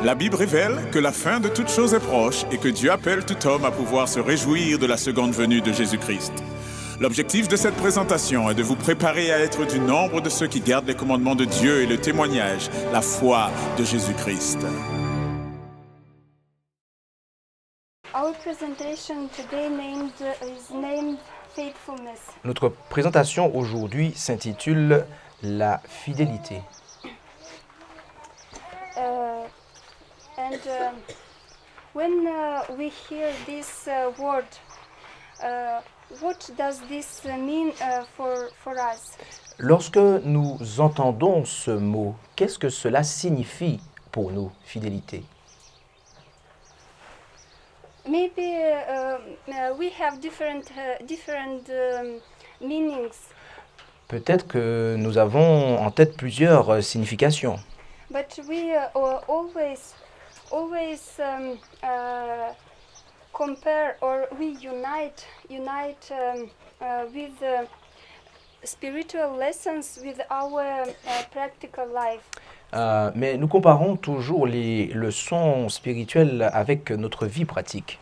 La Bible révèle que la fin de toute chose est proche et que Dieu appelle tout homme à pouvoir se réjouir de la seconde venue de Jésus-Christ. L'objectif de cette présentation est de vous préparer à être du nombre de ceux qui gardent les commandements de Dieu et le témoignage, la foi de Jésus-Christ. Our presentation today is named Faithfulness. Notre présentation aujourd'hui s'intitule « La fidélité ». When we hear this word, what does this mean for us? Lorsque nous entendons ce mot, qu'est-ce que cela signifie pour nous, fidélité? Maybe we have different meanings. Peut-être que nous avons en tête plusieurs significations. But we always compare or we unite with spiritual lessons with our practical life. Mais nous comparons toujours les leçons spirituelles avec notre vie pratique.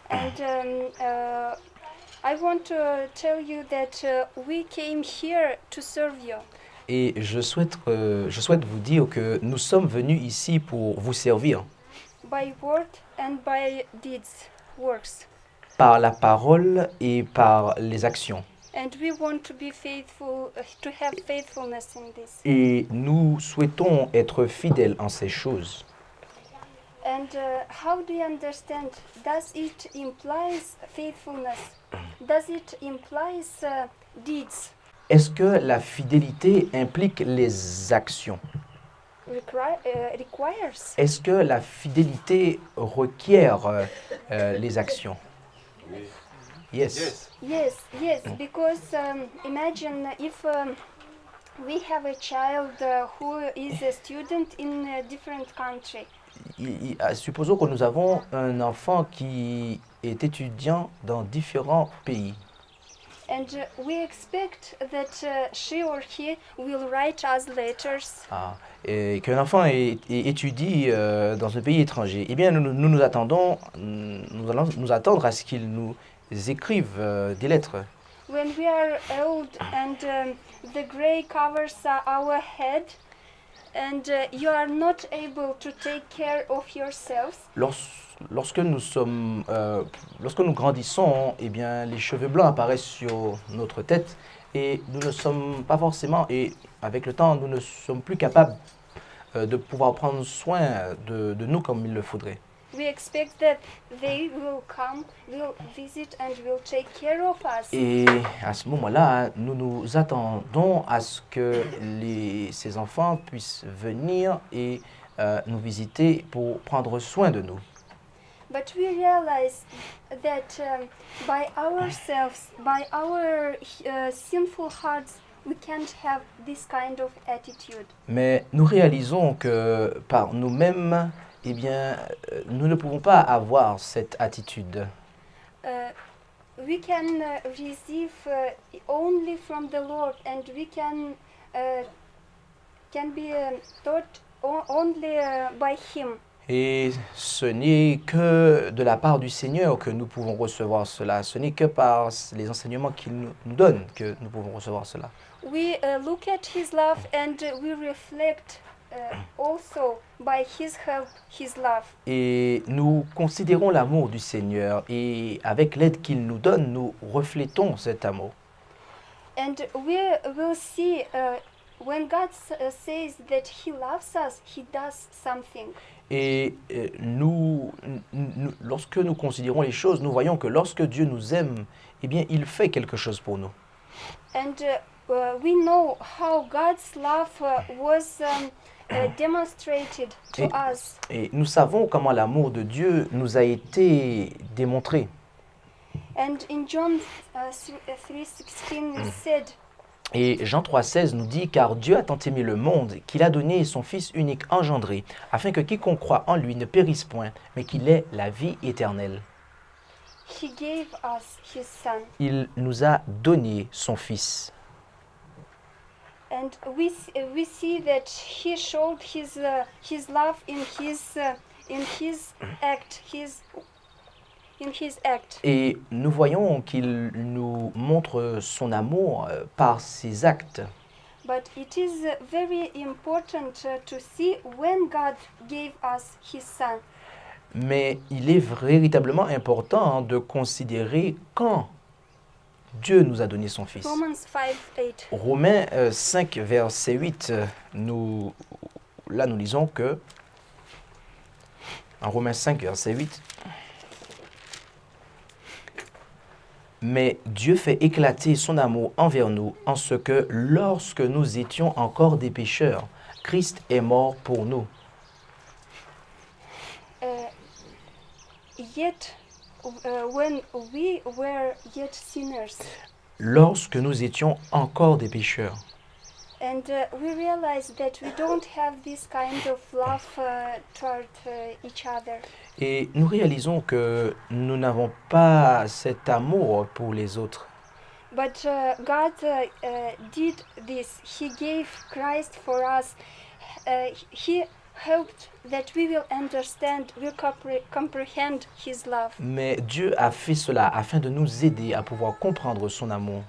And I want to tell you that we came here to serve you. Et je souhaite vous dire que nous sommes venus ici pour vous servir. By word and by deeds, works. Par la parole et par les actions. And we want to be faithful, to have faithfulness in this. Et nous souhaitons être fidèles en ces choses. And how do you understand? Does it implies faithfulness? Does it implies deeds? Est-ce que la fidélité implique les actions? Requires? Est-ce que la fidélité requiert les actions? Yes. Yes, because imagine if we have a child who is a student in a different country. Supposons que nous avons un enfant qui est étudiant dans différents pays. And we expect that she or he will write us letters. Et qu'un enfant étudie dans un pays étranger. Eh bien, nous attendons, nous allons nous attendre à ce qu'il nous écrivent des lettres. When we are old and the gray covers our head and you are not able to take care of yourselves. Lorsque nous grandissons, eh bien, les cheveux blancs apparaissent sur notre tête et nous ne sommes pas forcément, et avec le temps, nous ne sommes plus capables de pouvoir prendre soin de nous comme il le faudrait. We expect that they will come, will visit and will take care of us. Et à ce moment-là, nous nous attendons à ce que ces enfants puissent venir et nous visiter pour prendre soin de nous. But we realize that by ourselves, by our sinful hearts, we can't have this kind of attitude. Mais nous réalisons que par nous-mêmes, eh bien, nous ne pouvons pas avoir cette attitude. We can receive only from the Lord, and we can be taught only by Him. Et ce n'est que de la part du Seigneur que nous pouvons recevoir cela. Ce n'est que par les enseignements qu'il nous donne que nous pouvons recevoir cela. We look at His love and we reflect also by His help, His love. Et nous considérons l'amour du Seigneur et avec l'aide qu'il nous donne, nous reflétons cet amour. And we will see when God says that He loves us, He does something. Et lorsque nous considérons les choses, nous voyons que lorsque Dieu nous aime, eh bien, il fait quelque chose pour nous. And we know how God's love was demonstrated to us. Et nous savons comment l'amour de Dieu nous a été démontré. And in John 3:16 it said, Et Jean 3,16 nous dit « Car Dieu a tant aimé le monde qu'il a donné son Fils unique engendré, afin que quiconque croit en lui ne périsse point, mais qu'il ait la vie éternelle. » He gave us His Son. Il nous a donné son Fils. And we see that he showed his love in his act. Et nous voyons qu'il nous montre son amour par ses actes. But it is very important to see when God gave us his son. Mais il est véritablement important de considérer quand Dieu nous a donné son Fils. Romans 5:8. Romains 5, verset 8, nous lisons que, en Romains 5, verset 8, « Mais Dieu fait éclater son amour envers nous en ce que, lorsque nous étions encore des pécheurs, Christ est mort pour nous. » Yet, when we were yet sinners, Lorsque nous étions encore des pécheurs. and we realized that we don't have this kind of love toward each other. Et nous réalisons que nous n'avons pas cet amour pour les autres. But God did this. He gave Christ for us. He hoped that we will understand, will comprehend His love. Mais Dieu a fait cela afin de nous aider à pouvoir comprendre son amour.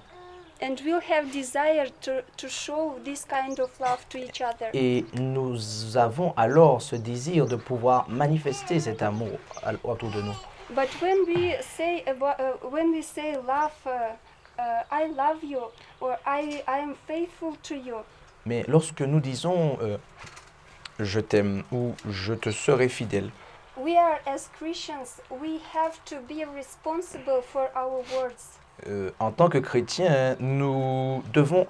And we'll have desire to show this kind of love to each other. Et nous avons alors ce désir de pouvoir manifester cet amour autour de nous. But when we say love, I love you, or I am faithful to you, Mais lorsque nous disons je t'aime ou je te serai fidèle, we are as Christians, we have to be responsible for our words. En tant que chrétiens, nous devons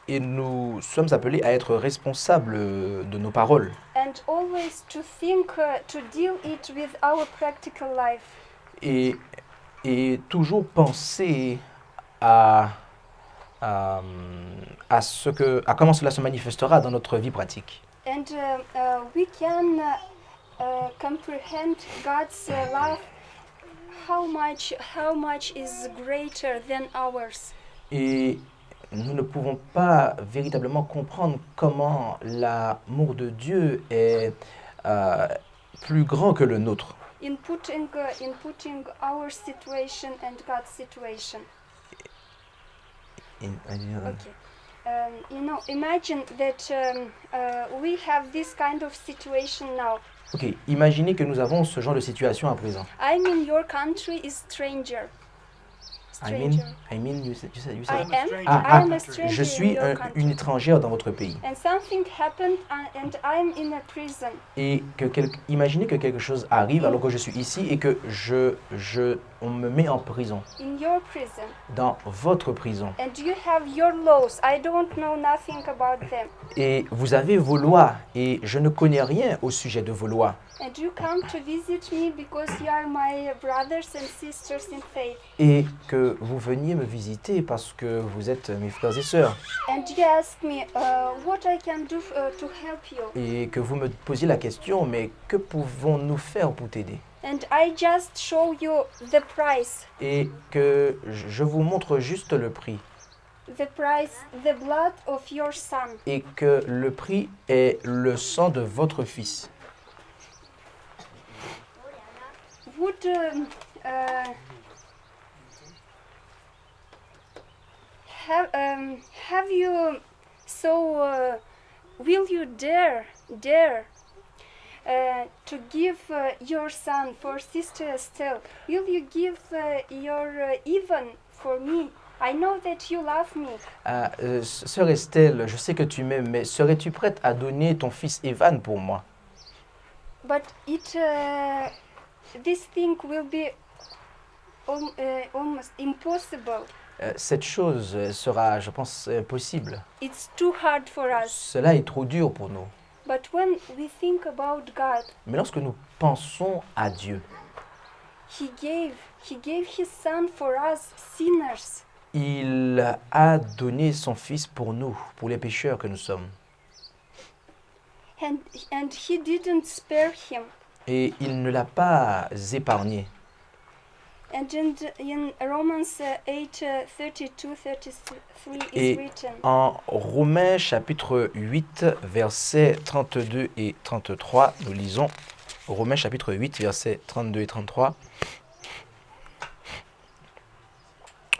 et nous sommes appelés à être responsables de nos paroles. And always to think, to deal it with our practical life. Et toujours penser à comment cela se manifestera dans notre vie pratique. And we can comprehend God's love, how much is greater than ours. Et nous ne pouvons pas véritablement comprendre comment l'amour de Dieu est plus grand que le nôtre. In putting our situation and God's situation. Okay. Imagine that we have this kind of situation now. Ok, imaginez que nous avons ce genre de situation à présent. I'm in your country is stranger. I mean, you said I Ah, am a stranger je suis in your country. une étrangère dans votre pays. And something happened and I'm in a prison. Et imaginez que quelque chose arrive alors que je suis ici et que on me met en prison, In your prison. dans votre prison. And you have your laws. I don't know nothing about them. Et vous avez vos lois et je ne connais rien au sujet de vos lois. And you come to visit me because you are my brothers and sisters in faith. Et que vous veniez me visiter parce que vous êtes mes frères et sœurs. And you ask me what I can do to help you. Et que vous me posiez la question, mais que pouvons-nous faire pour t'aider? And I just show you the price. Et que je vous montre juste le prix. The price, the blood of your son. Et que le prix est le sang de votre fils. Would have you will you dare to give your son for Sister Estelle? Will you give your even for me? I know that you love me. Sœur Estelle, je sais que tu m'aimes, mais serais-tu prête à donner ton fils Evan pour moi? But this thing will be almost impossible. Cette chose sera, je pense, impossible. It's too hard for us. Cela est trop dur pour nous. But when we think about God, Mais lorsque nous pensons à Dieu, He gave His Son for us sinners. il a donné son fils pour nous, pour les pécheurs que nous sommes. And He didn't spare him. Et il ne l'a pas épargné. And in Romans 8, 32, 33 is Et written. en Romains chapitre 8, versets 32 et 33, nous lisons Romains chapitre 8, versets 32 et 33.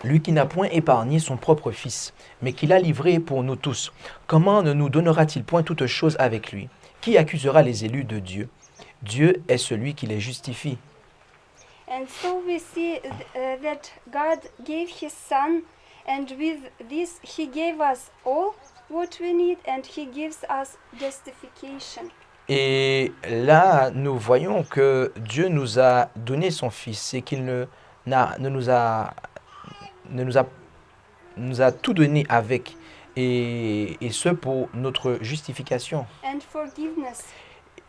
Lui qui n'a point épargné son propre fils, mais qui l'a livré pour nous tous, comment ne nous donnera-t-il point toutes choses avec lui? Qui accusera les élus de Dieu? Dieu est celui qui les justifie. And so we see that God gave his son, and with this he gave us all what we need, and he gives us justification. Et là, nous voyons que Dieu nous a donné son Fils et qu'il nous a tout donné avec, et ce pour notre justification And forgiveness,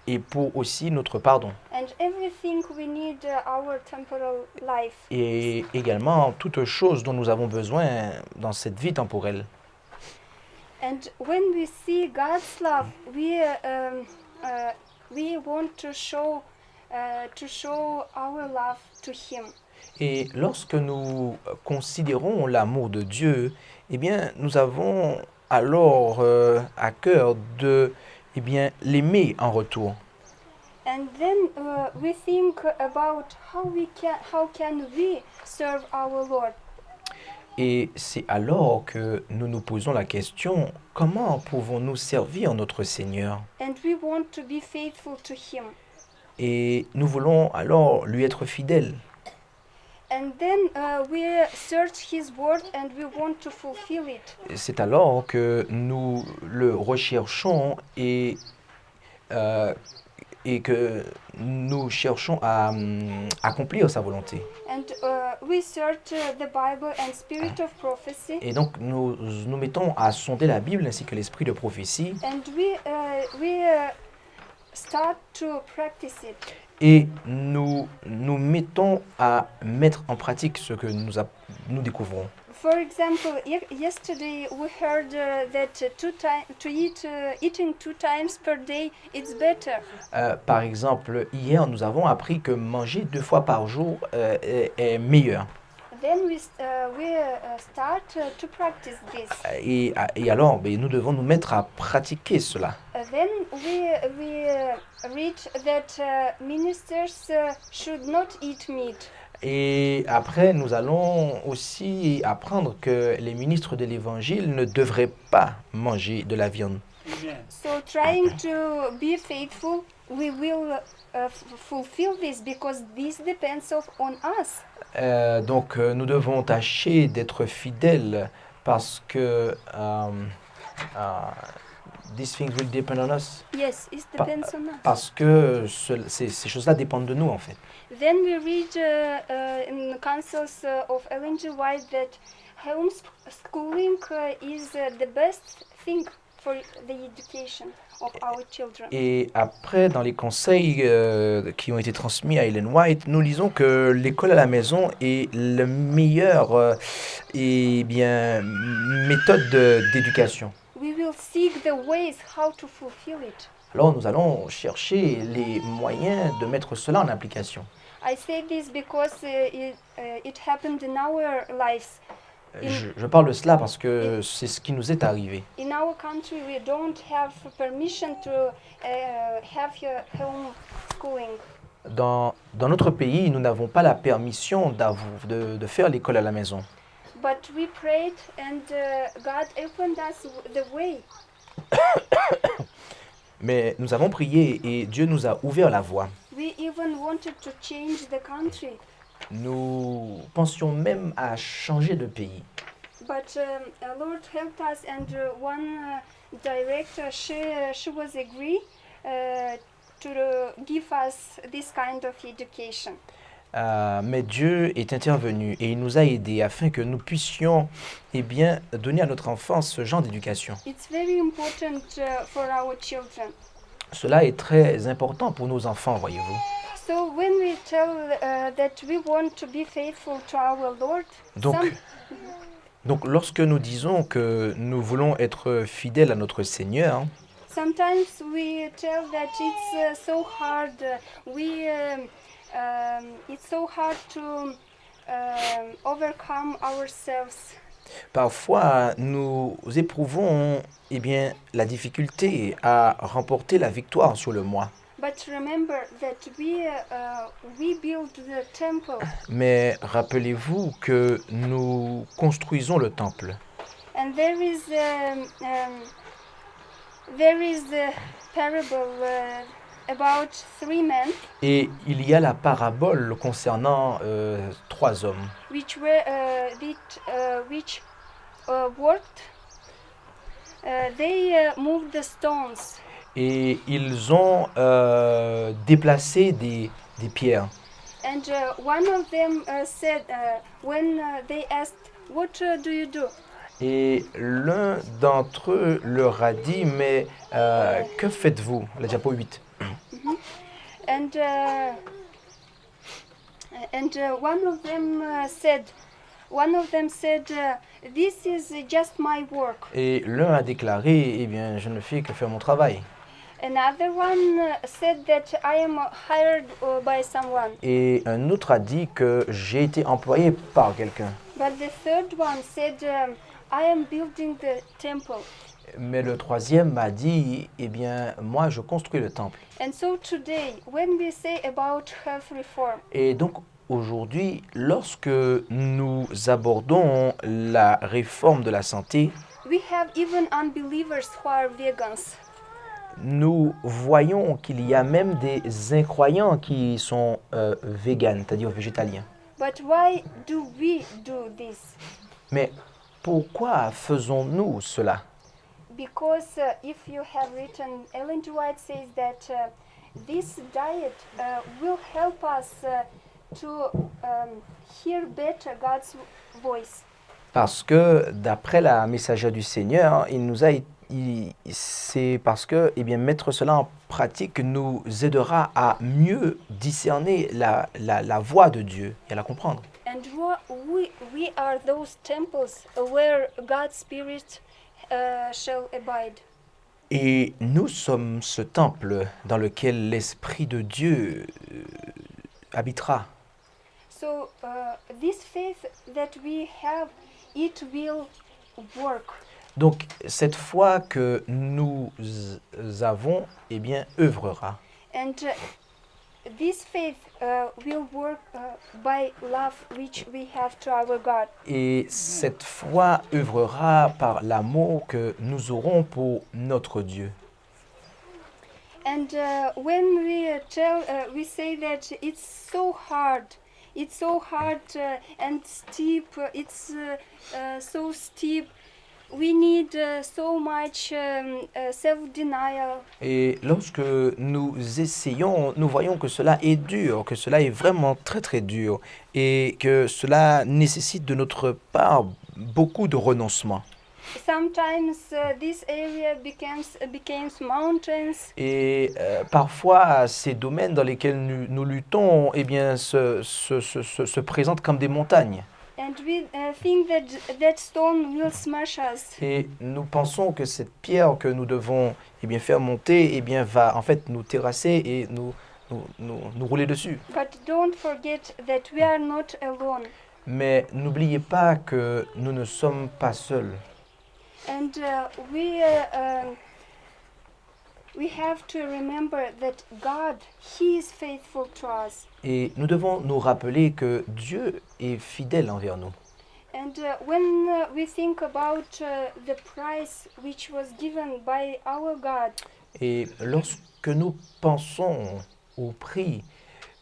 et pour aussi notre pardon. and everything we need our temporal life. Et également toutes choses dont nous avons besoin dans cette vie temporelle. And when we see God's love, we want to show our love to Him. Et lorsque nous considérons l'amour de Dieu, eh bien, nous avons alors à cœur de l'aimer en retour. And then we think about how can we serve our Lord. Et c'est alors que nous nous posons la question, comment pouvons-nous servir notre Seigneur? And we want to be faithful to Him. Et nous voulons alors lui être fidèles. And then we search His word and we want to fulfill it. Et c'est alors que nous le recherchons et que nous cherchons à accomplir sa volonté. And we search the Bible and spirit of prophecy. Et donc nous nous mettons à sonder la Bible ainsi que l'esprit de prophétie And we start to practice it. et nous nous mettons à mettre en pratique ce que nous découvrons. For example, yesterday we heard that eating 2 times per day it's better. Par exemple, hier, nous avons appris que manger 2 fois par jour est meilleur. Then we start to practice this. Et alors, nous devons nous mettre à pratiquer cela. Then we read that ministers should not eat meat. Et après, nous allons aussi apprendre que les ministres de l'Évangile ne devraient pas manger de la viande. So trying to be faithful, we will fulfill this because this depends on us. Donc, nous devons tâcher d'être fidèles parce que these things will depend on us. Yes, it depends on us. Parce que ces choses-là dépendent de nous, en fait. Then we read in the counsels of Ellen G. White that homeschooling is the best thing for the education of our children. Et après, dans les conseils qui ont été transmis à Ellen White, nous lisons que l'école à la maison est la meilleure méthode d'éducation. We will seek the ways how to fulfill it. Alors nous allons chercher les moyens de mettre cela en application. I say this because it happened in our lives. Je parle de cela parce que c'est ce qui nous est arrivé. In our country, we don't have permission to have home schooling. Dans notre pays, nous n'avons pas la permission de faire l'école à la maison. But we prayed and God opened us the way. Mais nous avons prié et Dieu nous a ouvert la voie. We even wanted to change the country. Nous pensions même à changer de pays. But Lord helped us, and one director, she was agree to give us this kind of education. Mais Dieu est intervenu et il nous a aidés afin que nous puissions donner à notre enfant ce genre d'éducation. It's very important for our children. Cela est très important pour nos enfants, voyez-vous. So when we tell that we want to be faithful to our Lord, Donc lorsque nous disons que nous voulons être fidèles à notre Seigneur, sometimes we tell that it's so hard. It's so hard overcome ourselves. Parfois, nous éprouvons eh bien, la difficulté à remporter la victoire sur le moi. But remember that we build the temple, Mais rappelez-vous que nous construisons le temple. and there is a parable about 3 men Et il y a la parabole concernant 3 hommes which worked. They moved the stones, et ils ont déplacé des pierres. and one of them said, when they asked, "What do you do?" Et l'un d'entre eux leur a dit, mais que faites-vous? La diapo 8. And one of them said, "This is just my work." Et l'un a déclaré, eh bien, je ne fais que faire mon travail. Another one said that I am hired by someone. Et un autre a dit que j'ai été employé par quelqu'un. But the third one said, I am building the temple. Mais le troisième m'a dit, eh bien, moi, je construis le temple. And so today, when we say about health reform, Et donc, aujourd'hui, lorsque nous abordons la réforme de la santé, we have even unbelievers who are vegans. nous voyons qu'il y a même des incroyants qui sont véganes, c'est-à-dire végétaliens. But why do we do this? Mais pourquoi faisons-nous cela? Because if you have written, Ellen G. White says that this diet will help us to hear better God's voice. Parce que d'après la messagère du Seigneur, c'est parce que eh bien, mettre cela en pratique nous aidera à mieux discerner la voix de Dieu et à la comprendre. And we are those temples where God's Spirit shall abide. Et nous sommes ce temple dans lequel l'Esprit de Dieu habitera. So this faith that we have, it will work. Donc cette foi que nous avons, eh bien, œuvrera. And this faith will work by love which we have to our God. Et cette foi œuvrera par l'amour que nous aurons pour notre Dieu. And when we say that it's so hard and steep, it's so steep. We need so much self-denial. Et lorsque nous essayons, nous voyons que cela est dur, que cela est vraiment très très dur et que cela nécessite de notre part beaucoup de renoncement. Sometimes this area becomes mountains. Et parfois, ces domaines dans lesquels nous luttons, eh bien, se présentent comme des montagnes. And we think that stone will smash us. Et nous pensons que cette pierre que nous devons eh bien, faire monter eh bien, va en fait nous terrasser et nous rouler dessus. But don't forget that we are not alone. Mais n'oubliez pas que nous ne sommes pas seuls. And we have to remember that God, He is faithful to us. Et nous devons nous rappeler que Dieu est fidèle envers nous. And when we think about the price which was given by our God, Et lorsque nous pensons au prix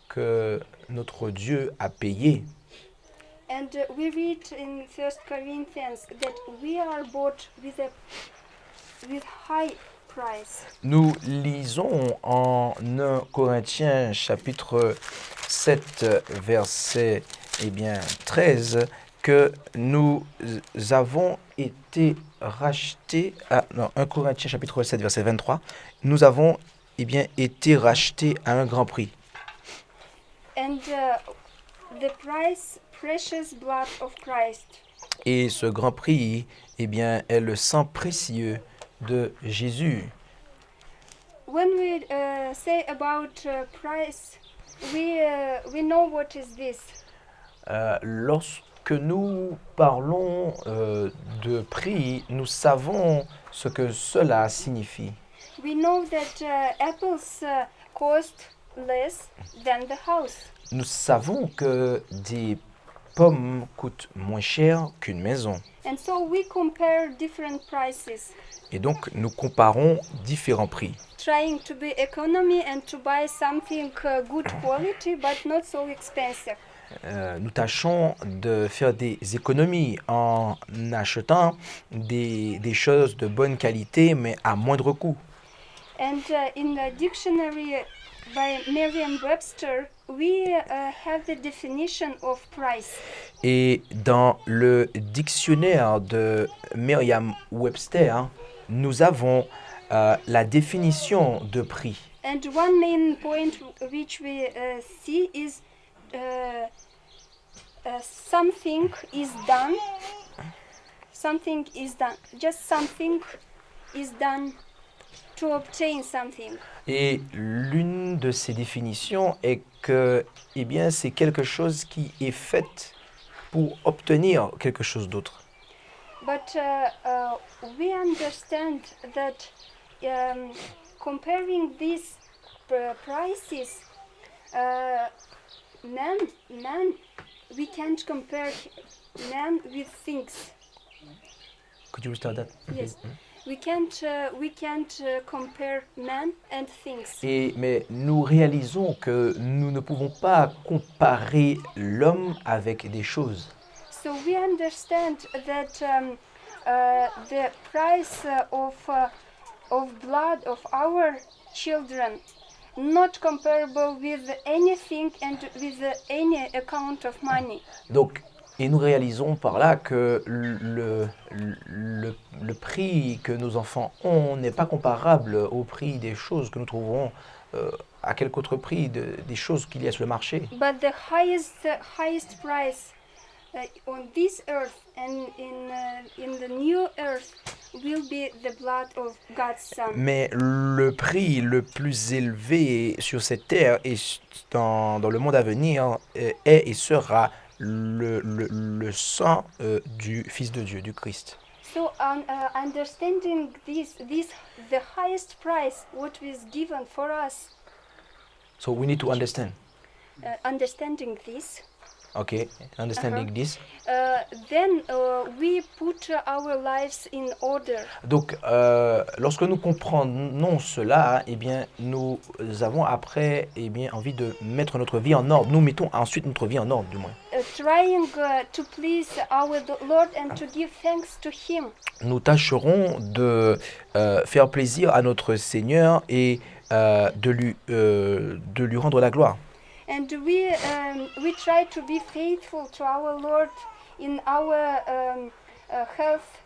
que notre Dieu a payé, and we read in 1 Corinthians that we are bought with high price. nous lisons en 1 Corinthiens chapitre 7 verset 13 que nous avons été rachetés, 1 Corinthiens chapitre 7 verset 23, nous avons été rachetés à un grand prix. And the precious blood of Christ. Et ce grand prix est le sang précieux de Jésus. When we say about price, we know what is this. Lorsque nous parlons de prix, nous savons ce que cela signifie. We know that apples cost less than the house. Nous savons que des pommes coûtent moins cher qu'une maison. And so we compare different prices, Et donc, nous comparons différents prix. trying to be economy and to buy something good quality but not so expensive. Nous tâchons de faire des économies en achetant des choses de bonne qualité, mais à moindre coût. And in the dictionary by Merriam-Webster, we have the definition of price. Et dans le dictionnaire de Merriam-Webster, nous avons la définition de prix. And one main point which we see is something is done. Something is done. Just something is done to obtain something. Et l'une de ces définitions est que, eh bien, c'est quelque chose qui est fait pour obtenir quelque chose d'autre. But we understand that comparing these prices, man, we can't compare man with things. Could you restart that? Yes, we can't compare man and things. Mais nous réalisons que nous ne pouvons pas comparer l'homme avec des choses. So we understand that the price of blood of our children not comparable with anything and with any account of money. Donc, et nous réalisons par là que le prix que nos enfants ont n'est pas comparable au prix des choses que nous trouverons à quelque autre prix des choses qu'il y a sur le marché. But the highest price on this earth and in the new earth will be the blood of God's Son. Mais le prix le plus élevé sur cette terre et dans le monde à venir est et sera le sang du Fils de Dieu, du Christ. So understanding this the highest price what was given for us, So we need to understand. understanding this, Okay, understanding this. then we put our lives in order. Donc, lorsque nous comprenons cela, eh bien, nous avons après envie de mettre notre vie en ordre. Nous mettons ensuite notre vie en ordre, du moins. Trying to please our Lord and to give thanks to Him. Nous tâcherons de faire plaisir à notre Seigneur et de lui rendre la gloire. And we try to be faithful to our Lord in our health,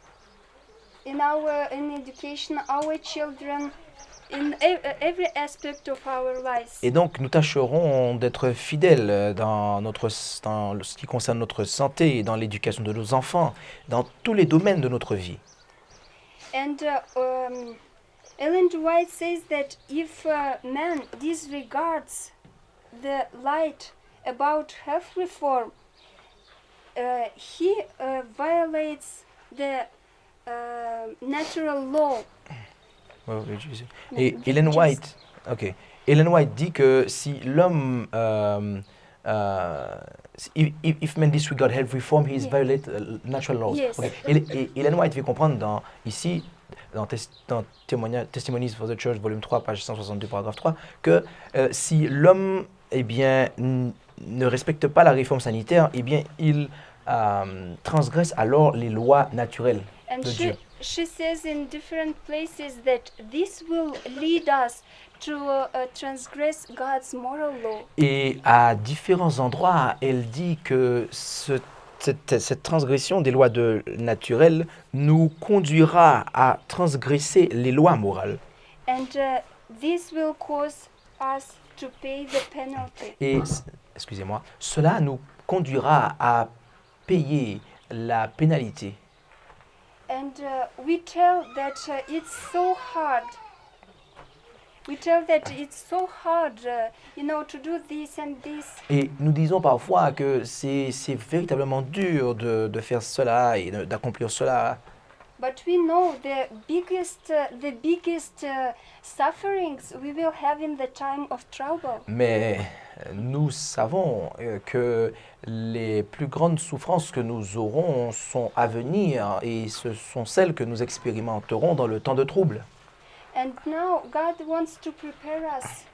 in education, our children, in every aspect of our lives. Et donc, nous tâcherons d'être fidèles dans ce qui concerne notre santé, dans l'éducation de nos enfants, dans tous les domaines de notre vie. And Ellen G. White says that if man disregards the light about health reform, he violates the natural law. Et Ellen White, Ellen White dit que si l'homme, if man disregard health reform, he violate natural laws. Yes. Okay. Et Ellen White fait comprendre ici, dans Testimonies for the Church, volume 3, page 162, paragraphe 3, que si l'homme ne respecte pas la réforme sanitaire, il transgresse alors les lois naturelles And de Dieu. she says in different places that this will lead us to transgress God's moral law. Et à différents endroits, elle dit que cette transgression des lois naturelles nous conduira à transgresser les lois morales. And this will cause us to pay the penalty. Et, excusez-moi, cela nous conduira à payer la pénalité. And we tell that it's so hard We tell that it's so hard, to do this and this. Et nous disons parfois que c'est véritablement dur de faire cela et d'accomplir cela. But we know the biggest sufferings we will have in the time of trouble. Mais nous savons que les plus grandes souffrances que nous aurons sont à venir et ce sont celles que nous expérimenterons dans le temps de trouble. And now God wants to prepare us.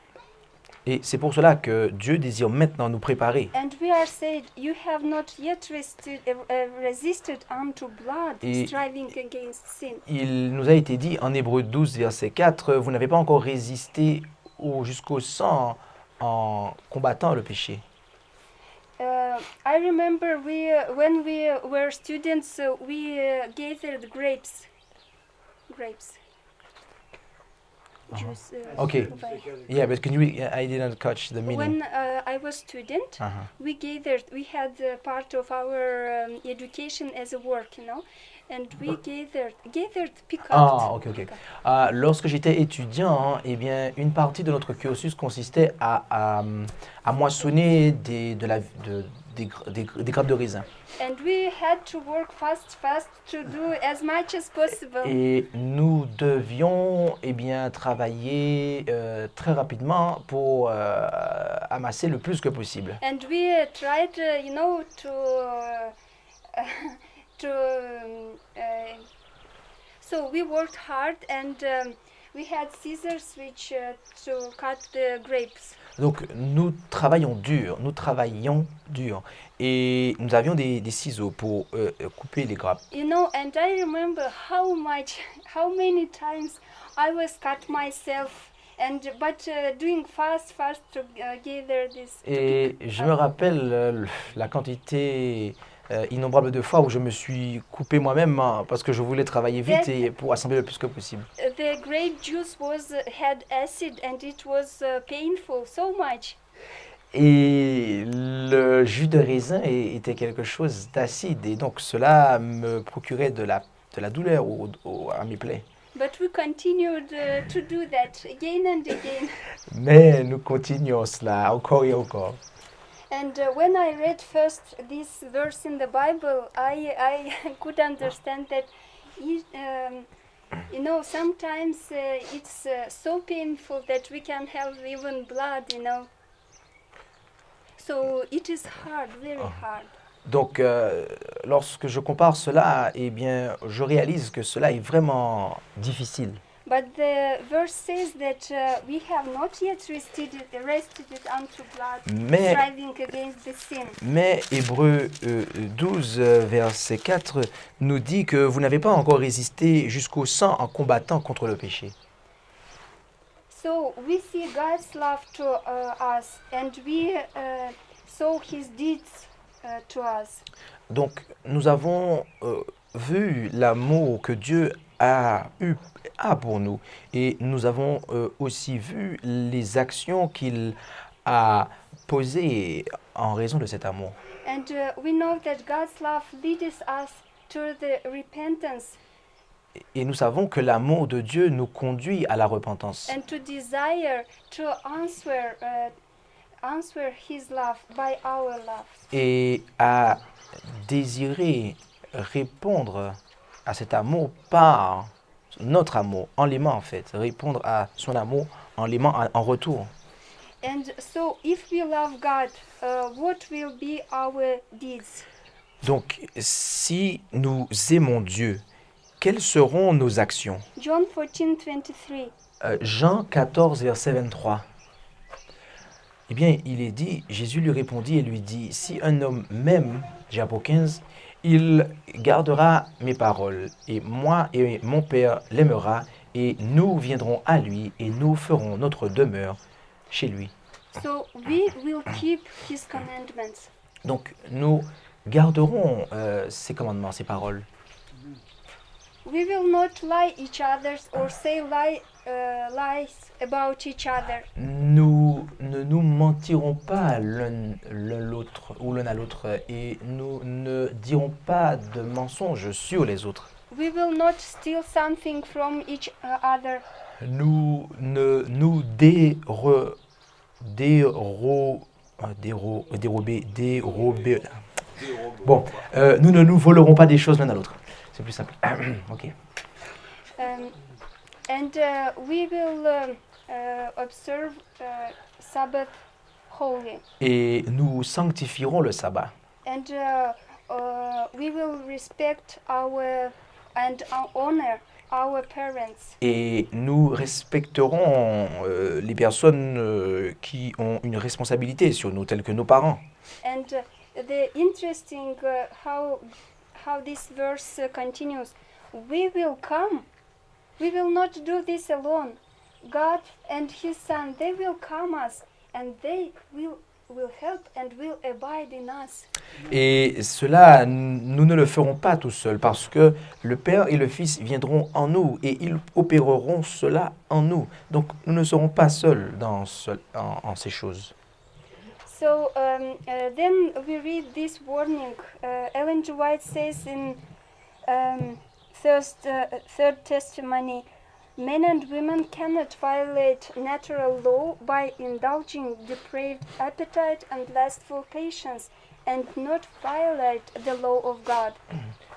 Et c'est pour cela que Dieu désire maintenant nous préparer. And we are said, you have not yet resisted unto blood, Et- striving against sin. Il nous a été dit en Hébreux 12, verset 4, vous n'avez pas encore résisté jusqu'au sang en combattant le péché. I remember when we were students, we gathered grapes. Juice, Okay. by- Yeah, but I didn't catch the meaning. When I was student, Uh-huh. we had part of our education as a work, and we gathered, pick Ah, out. ok. Lorsque j'étais étudiant, eh bien, une partie de notre cursus consistait à moissonner des grappes de raisin. And we had to work fast to do as much as possible. Et nous devions travailler très rapidement pour amasser le plus que possible. And we tried, so we worked hard, and we had scissors which to cut the grapes. Donc nous travaillions dur et nous avions des ciseaux pour couper les grappes. And I remember how many times I was cut myself, but doing fast to gather this. Et je me rappelle la quantité innombrable de fois où je me suis coupé moi-même parce que je voulais travailler vite et pour assembler le plus que possible. The grape juice had acid, and it was painful so much. Et le jus de raisin était quelque chose d'acide et donc cela me procurait de la douleur à mes plaies. But we continued to do that again and again. Mais nous continuons cela encore et encore. And when I read first this verse in the Bible, I could understand that, sometimes it's so painful that we can have even blood, So it is hard, very hard. Donc lorsque je compare cela, je réalise que cela est vraiment difficile. But the verse says that we have not yet rested it unto blood, Mais- striving against the sin. Mais Hébreux 12, verset 4 nous dit que vous n'avez pas encore résisté jusqu'au sang en combattant contre le péché. So we see God's love to us, and we saw His deeds to us. Donc nous avons vu l'amour que Dieu a pour nous et nous avons aussi vu les actions qu'il a posées en raison de cet amour. And we know that God's love leads us to the repentance Et nous savons que l'amour de Dieu nous conduit à la repentance and to desire to answer His love by our love. et à désirer répondre à cet amour par notre amour, en l'aimant en fait, répondre à son amour en l'aimant en retour. And so, if we love God, what will be our deeds? Donc, si nous aimons Dieu, quelles seront nos actions? John 14:23. Jean 14, verset 23. Eh bien, il est dit, Jésus lui répondit et lui dit, si un homme m'aime, Japo 15, il gardera mes paroles, et moi et mon Père l'aimera, et nous viendrons à lui, et nous ferons notre demeure chez lui. So we will keep His commandments. Donc, nous garderons ses commandements, ses paroles. We will not lie each other or say lies about each other. Nous ne nous mentirons pas l'un l'autre ou l'un à l'autre et nous ne dirons pas de mensonges sur les autres. We will not steal something from each other. nous ne nous dérober. Bon, nous ne nous volerons pas des choses l'un à l'autre. C'est plus simple. Ok. And we will observe Sabbath holy. Et nous sanctifierons le sabbat. And we will respect and honor our parents. Et nous respecterons les personnes qui ont une responsabilité sur nous, telles que nos parents. And the interesting how this verse continues. We will come. We will not do this alone. God and His Son, they will come us, and they will help and will abide in us. Et cela, nous ne le ferons pas tout seuls, parce que le Père et le Fils viendront en nous et ils opéreront cela en nous. Donc nous ne serons pas seuls en ces choses. So then we read this warning. Ellen G. White says in third testimony, men and women cannot violate natural law by indulging depraved appetite and lustful passions, and not violate the law of God.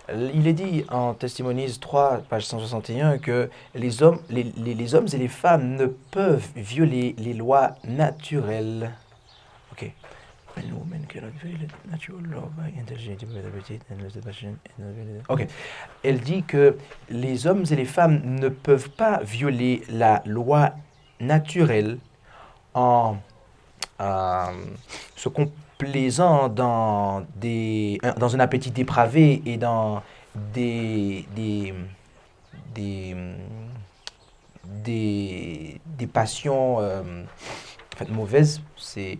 Il est dit en Testimonies 3, page 161, que les hommes et les femmes ne peuvent violer les lois naturelles. Ok. Ok. Elle dit que les hommes et les femmes ne peuvent pas violer la loi naturelle en se complaisant dans un appétit dépravé et dans des passions en fait, mauvaises. C'est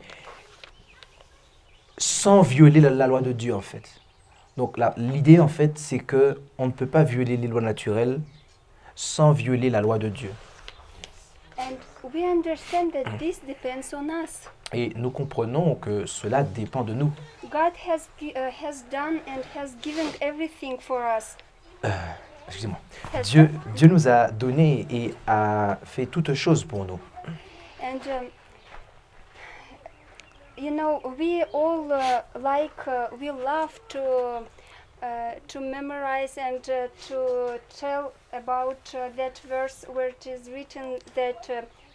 sans violer la loi de Dieu, en fait. Donc l'idée, en fait, c'est que on ne peut pas violer les lois naturelles sans violer la loi de Dieu. And we understand that this depends on us. Et nous comprenons que cela dépend de nous. God has done and has given everything for us. Excusez-moi. Dieu nous a donné et a fait toutes choses pour nous. And you know, we all we love to memorize and to tell about that verse where it is written that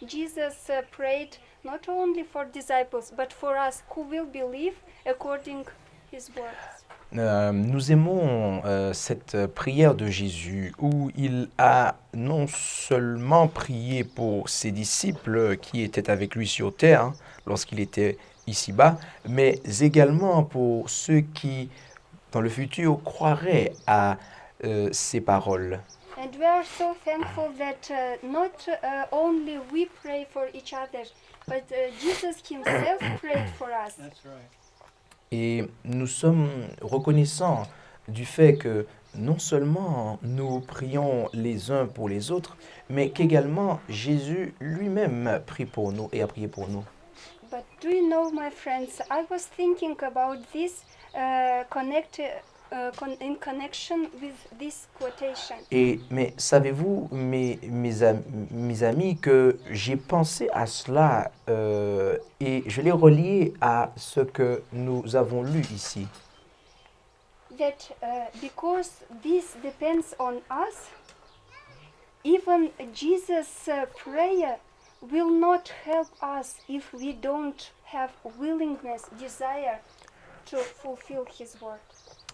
Jesus prayed not only for disciples but for us who will believe according His words. Nous aimons cette prière de Jésus où il a non seulement prié pour ses disciples qui étaient avec lui sur terre hein, lorsqu'il était ici-bas, mais également pour ceux qui, dans le futur, croiraient à ces paroles. And we are so thankful that not only we pray for each other, but Jesus Himself prayed for us. That's right. Et nous sommes reconnaissants du fait que non seulement nous prions les uns pour les autres, mais qu'également Jésus lui-même prie pour nous et a prié pour nous. But do you know, my friends, I was thinking about this in connection with this quotation. Mais savez-vous, mes amis, que j'ai pensé à cela et je l'ai relié à ce que nous avons lu ici. That because this depends on us, even Jesus' prayer will not help us if we don't have willingness, desire to fulfill His word.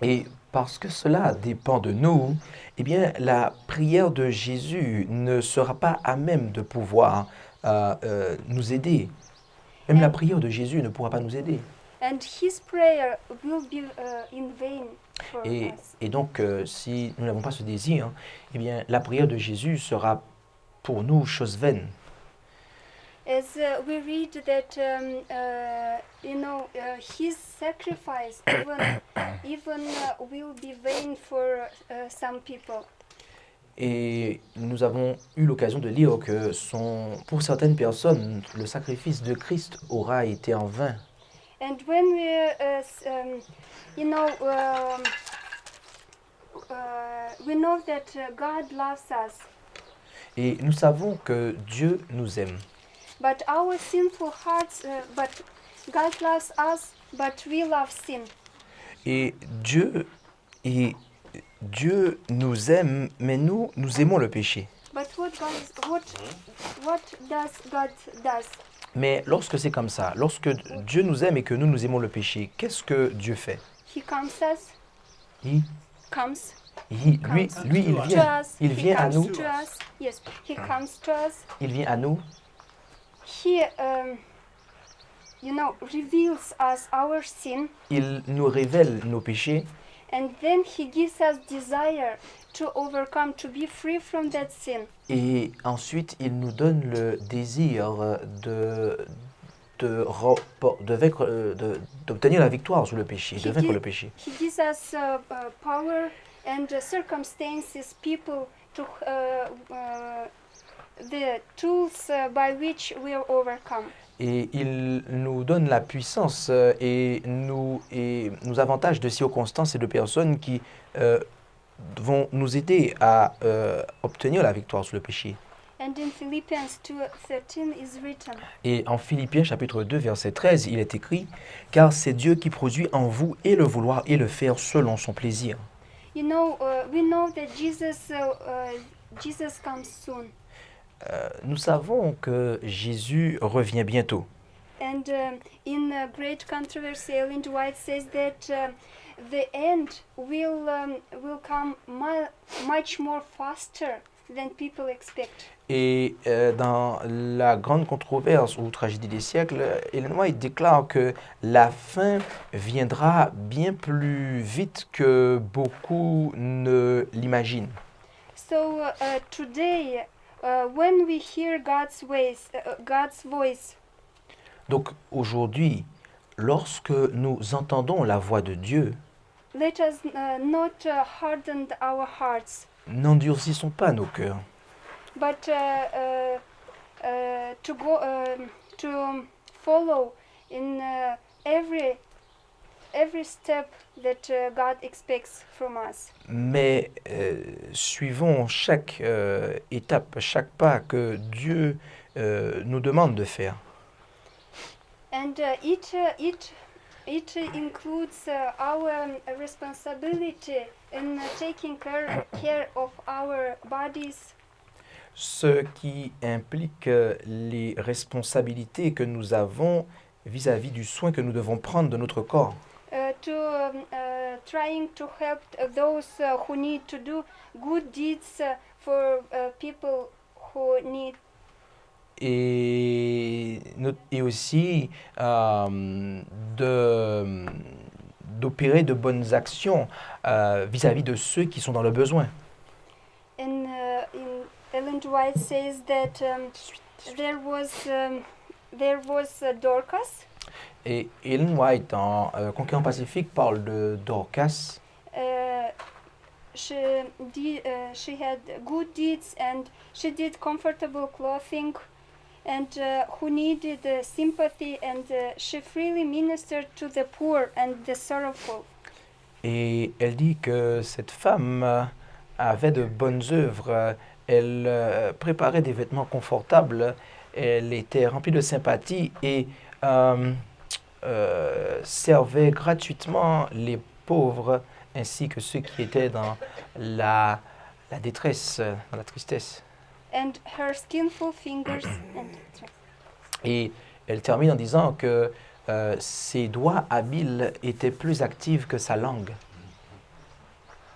Et parce que cela dépend de nous, eh bien, la prière de Jésus ne sera pas à même de pouvoir nous aider. Même la prière de Jésus ne pourra pas nous aider. And His prayer will be in vain for us. Et donc, si nous n'avons pas ce désir, eh bien, la prière de Jésus sera pour nous chose vaine. As we read that, His sacrifice even will be vain for some people. Et nous avons eu l'occasion de lire que pour certaines personnes, le sacrifice de Christ aura été en vain. And when we know that God loves us. Et nous savons que Dieu nous aime. But our sinful hearts, but God loves us, but we love sin. Et et Dieu nous aime, mais nous aimons le péché. But what does God does? Mais lorsque c'est comme ça, lorsque Dieu nous aime et que nous aimons le péché, qu'est-ce que Dieu fait? He comes us, Il, comes lui, il to vient. us. Il He vient à comes nous. to us. Yes, He comes to us. Il vient à nous. He, reveals us our sin, Il nous révèle nos péchés. and then He gives us desire to overcome, to be free from that sin. Et ensuite, il nous donne le désir d'obtenir la victoire sur le péché, de vaincre le péché. He gives us power and circumstances, people to the tools by which we overcome. Et il nous donne la puissance et nous avantage de circonstances et de personnes qui vont nous aider à obtenir la victoire sur le péché. And in Philippians 2:13 is written, Et en Philippiens chapitre 2 verset 13, il est écrit « Car c'est Dieu qui produit en vous et le vouloir et le faire selon son plaisir. » we know that Jesus comes soon. Nous savons que Jésus revient bientôt. And in Great Controversy, Ellen G. White says that the end will come much more faster than people expect. Et dans la grande controverse ou tragédie des siècles, Ellen White déclare que la fin viendra bien plus vite que beaucoup ne l'imaginent. So today, when we hear God's voice, Donc aujourd'hui, lorsque nous entendons la voix de Dieu, let us not harden our hearts, n'endurcissons pas nos cœurs, but to follow in every step that God expects from us. mais suivons chaque étape, chaque pas que Dieu nous demande de faire. And it includes our responsibility in taking care of our bodies, Ce qui implique les responsabilités que nous avons vis-à-vis du soin que nous devons prendre de notre corps. trying to help those who need to do good deeds for people who need. Et aussi d'opérer de bonnes actions vis-à-vis de ceux qui sont dans le besoin. And Ellen G. White says that there was Dorcas. Et Ellen White, en Conquérant Pacifique, parle de Dorcas. She had good deeds and she did comfortable clothing, and who needed sympathy, and she freely ministered to the poor and the sorrowful. Et elle dit que cette femme avait de bonnes œuvres. Elle préparait des vêtements confortables. Elle était remplie de sympathie et servait gratuitement les pauvres ainsi que ceux qui étaient dans la détresse, dans la tristesse. And her skillful fingers Et elle termine en disant que ses doigts habiles étaient plus actifs que sa langue.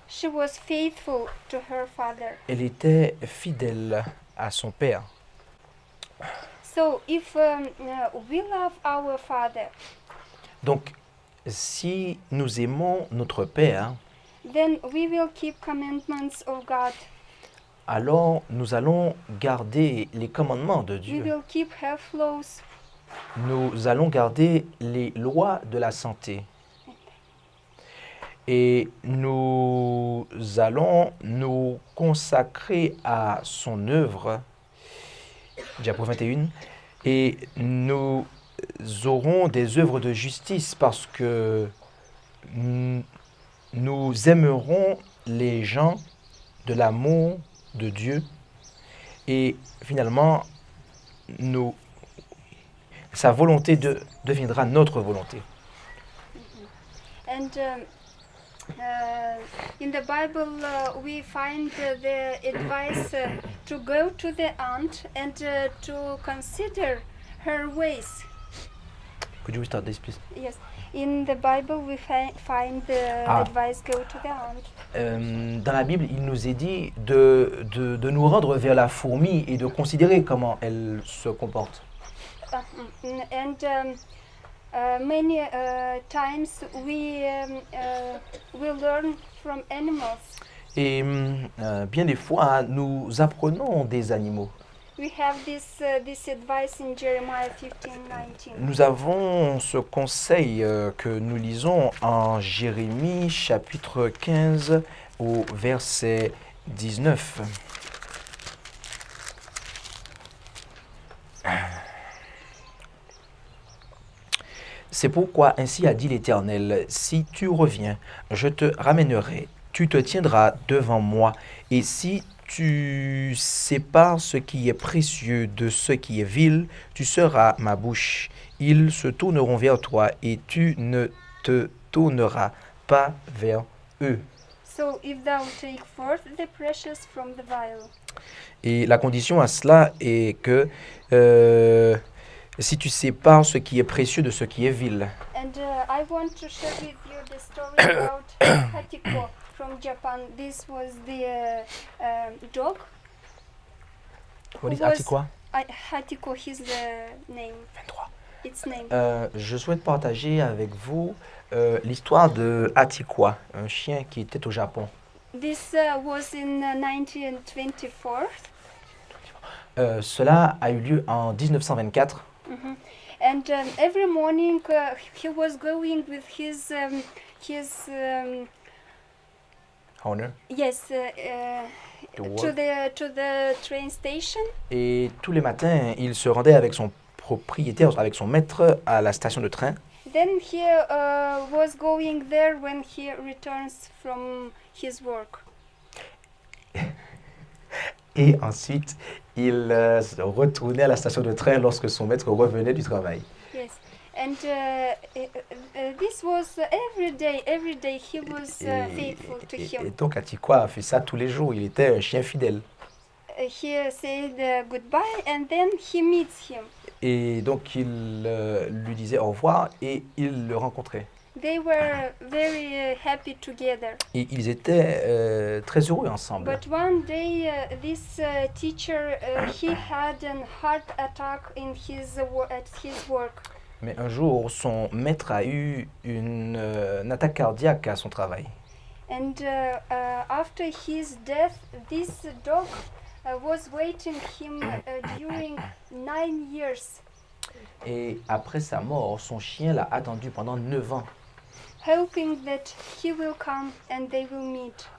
she was faithful to her father. Elle était fidèle à son père. So if we love our father, Donc, si nous aimons notre père, then we will keep commandments of God. alors nous allons garder les commandements de We Dieu. will keep health laws. Nous allons garder les lois de la santé. Et nous allons nous consacrer à son œuvre, Diapo 21, et nous aurons des œuvres de justice parce que nous aimerons les gens de l'amour de Dieu Et finalement, sa volonté deviendra notre volonté. And in the Bible, we find the advice to go to the aunt and to consider her ways. Could you start this, please? Yes, in the Bible, we find the advice go to the aunt. Dans la Bible, il nous est dit de nous rendre vers la fourmi et de considérer comment elle se comporte. Many times we learn from animals. Et bien des fois, nous apprenons des animaux. We have this advice in Jeremiah 15:19. Nous avons ce conseil que nous lisons en Jérémie chapitre 15 au verset 19. C'est pourquoi ainsi a dit l'Éternel, si tu reviens, je te ramènerai, tu te tiendras devant moi, et si tu sépares ce qui est précieux de ce qui est vil, tu seras ma bouche. Ils se tourneront vers toi, et tu ne te tourneras pas vers eux. So if thou take forth the precious from the vile. Et la condition à cela est que si tu sépares ce qui est précieux de ce qui est vil. And I want to share with you the story about Hachiko from Japan. This was the dog. What is Who was- Hachiko? Hachiko, his name. 23. Its name. Je souhaite partager avec vous l'histoire de Hachiko, un chien qui était au Japon. This was in 1924. Cela a eu lieu en 1924. And every morning he was going with his Owner. yes To to work. the train station. Et tous les matins, il se rendait avec son propriétaire, avec son maître, à la station de train. Then he was going there when he returns from his work. Et ensuite, il se retournait à la station de train lorsque son maître revenait du travail. Yes, and this was every day. Every day he was faithful to Et him. donc, Hachiko a fait ça tous les jours. Il était un chien fidèle. He said goodbye, and then he meets him. Et donc, il lui disait au revoir et il le rencontrait. They were very happy together. Et ils étaient très heureux ensemble. But one day, this teacher he had a heart attack in at his work. Mais un jour, son maître a eu une attaque cardiaque à son travail. And after his death, this dog was waiting him during 9 years, Et après sa mort, son chien l'a attendu pendant 9 ans, hoping that he will come and they will meet.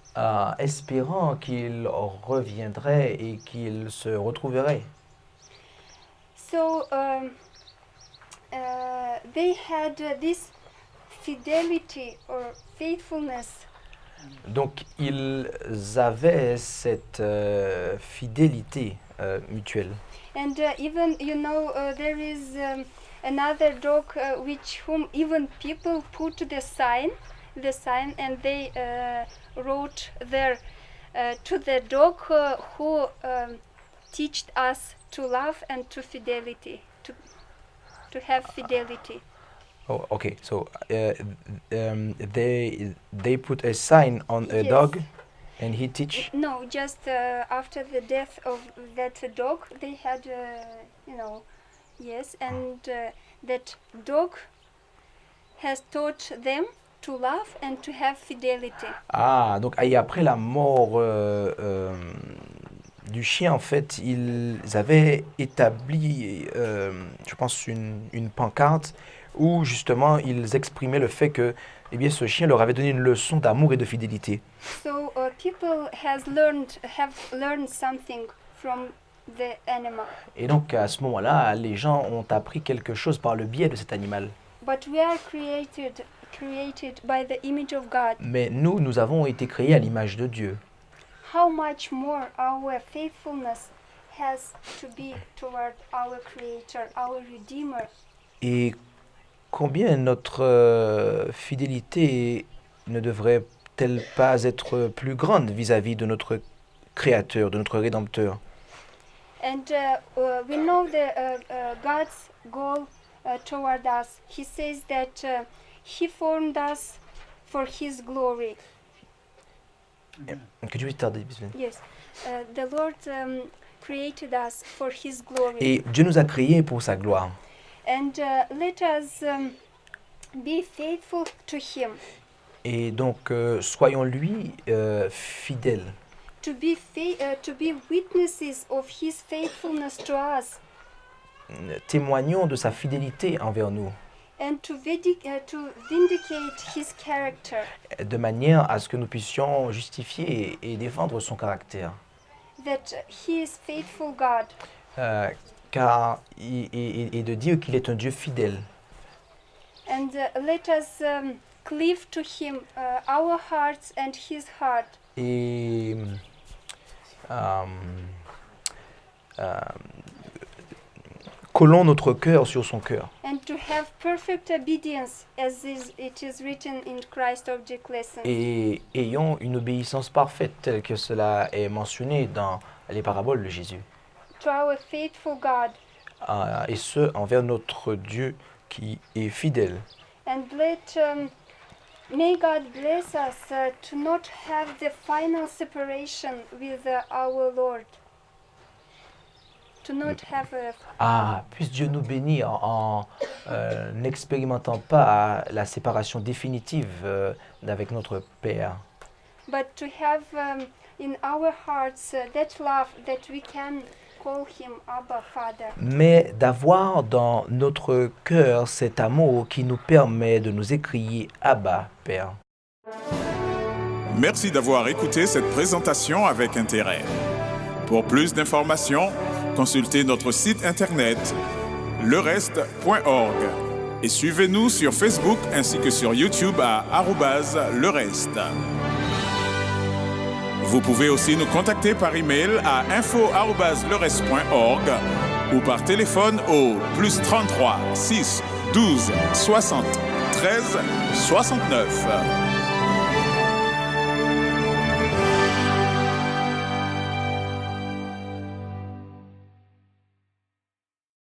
espérant qu'il reviendrait et qu'il se retrouverait. So they had this fidelity or faithfulness. Donc, ils avaient cette fidélité mutuelle. And even, there is another dog whom even people put the sign, and they wrote there to the dog who teach us to love and to fidelity, to have fidelity. Oh, okay. So they put a sign on a Yes. dog, and he teach. No, just after the death of that dog, they had, yes, and that dog has taught them to love and to have fidelity. Ah, donc et après la mort du chien, en fait, ils avaient établi, je pense, une pancarte où justement ils exprimaient le fait que, eh bien, ce chien leur avait donné une leçon d'amour et de fidélité. So people have learned something from the animal. Et donc à ce moment-là, les gens ont appris quelque chose par le biais de cet animal. But we are created by the image of God. Mais nous avons été créés à l'image de Dieu. How much more our faithfulness has to be toward our Creator, our Redeemer. Et combien notre fidélité ne devrait-elle pas être plus grande vis-à-vis de notre Créateur, de notre Rédempteur? And we know God's goal toward us. He says that He formed us for His glory. Could you restart this, please? Yes, the Lord created us for His glory. Et Dieu nous a créés pour sa gloire. And let us be faithful to Him. Et donc, soyons-lui fidèles. To be witnesses of His faithfulness to us. Témoignons de sa fidélité envers nous, And to vindicate His character. de manière à ce que nous puissions justifier et défendre son caractère. That He is faithful God. Et de dire qu'il est un Dieu fidèle. And let us cleave to Him our hearts and His heart. Et collons notre cœur sur son cœur. And to have perfect obedience as it is written in Christ Object Lesson. Et ayons une obéissance parfaite telle que cela est mentionné dans les paraboles de Jésus. To our faithful God. Et ce, envers notre Dieu qui est fidèle. And may God bless us to not have the final separation with our Lord. To not have Puisse Dieu nous bénir en n'expérimentant pas la séparation définitive avec notre Père. But to have in our hearts that love that we can call Him Abba Father. Mais d'avoir dans notre cœur cet amour qui nous permet de nous écrier Abba, Père. Merci d'avoir écouté cette présentation avec intérêt. Pour plus d'informations, consultez notre site internet lereste.org et suivez-nous sur Facebook ainsi que sur YouTube à @lereste. Vous pouvez aussi nous contacter par email à info@lereste.org ou par téléphone au +33 6 12 60 13 69.